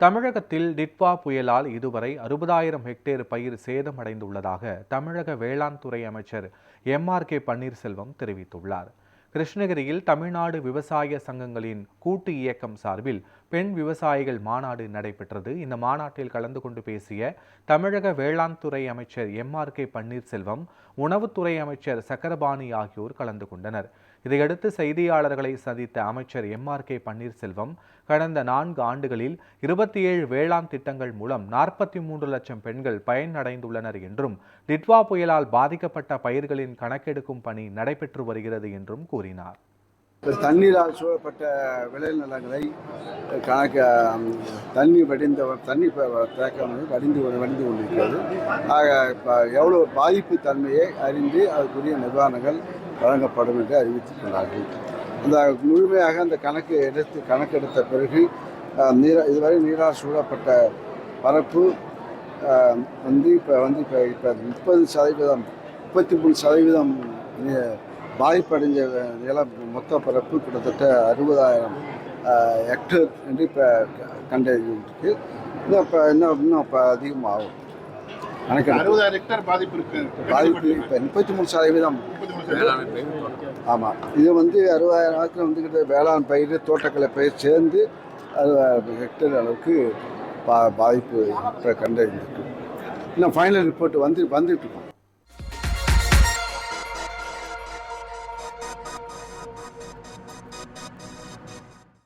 தமிழகத்தில் டிட்வா புயலால் இதுவரை 60,000 ஹெக்டேர் பயிர் சேதமடைந்துள்ளதாக தமிழக வேளாண் துறை அமைச்சர் எம்.ஆர்.கே. பன்னீர்செல்வம் தெரிவித்துள்ளார். கிருஷ்ணகிரியில் தமிழ்நாடு விவசாய சங்கங்களின் கூட்டு இயக்கம் சார்பில் பெண் விவசாயிகள் மாநாடு நடைபெற்றது. இந்த மாநாட்டில் கலந்து கொண்டு பேசிய தமிழக வேளாண் துறை அமைச்சர் எம்.ஆர்.கே. பன்னீர்செல்வம், உணவுத்துறை அமைச்சர் சக்கரபாணி ஆகியோர் கலந்து கொண்டனர். இதையடுத்து செய்தியாளர்களை சந்தித்த அமைச்சர் எம்.ஆர்.கே. பன்னீர்செல்வம், கடந்த 4 ஆண்டுகளில் 27 வேளாண் திட்டங்கள் மூலம் 43 லட்சம் பெண்கள் பயனடைந்துள்ளனர் என்றும், டிட்வா புயலால் பாதிக்கப்பட்ட பயிர்களின் கணக்கெடுக்கும் பணி நடைபெற்று வருகிறது என்றும் கூறினார். தண்ணீரால் சூழப்பட்ட விளைநிலங்களை தண்ணி தேக்கம் வடிந்து கொண்டிருக்கிறது. ஆக இப்போ எவ்வளோ பாதிப்பு தன்மையை அறிந்து அதுக்குரிய நிவாரணங்கள் வழங்கப்படும் என்று அறிவித்துள்ளார்கள். அந்த முழுமையாக அந்த கணக்கெடுத்த பிறகு இதுவரை நீரால் சூழப்பட்ட பரப்பு இப்போ 30%, 33% பாதிப்படைஞ்ச நிலம் மொத்த பரப்பு கிட்டத்தட்ட 60,000 ஹெக்டேர் என்று இப்போ கண்டறிஞ்சிருக்கு. இன்னும் இப்போ அதிகமாகும். பாதிப்பு இப்போ 33%. ஆமாம், இது 60,000 கிட்ட வேளாண் பயிர், தோட்டக்கலை பயிர் சேர்ந்து 60,000 ஹெக்டேர் அளவுக்கு பாதிப்பு இப்போ கண்டறிஞ்சிருக்கு. இன்னும் ஃபைனல் ரிப்போர்ட் வந்துட்டு இருக்கோம்.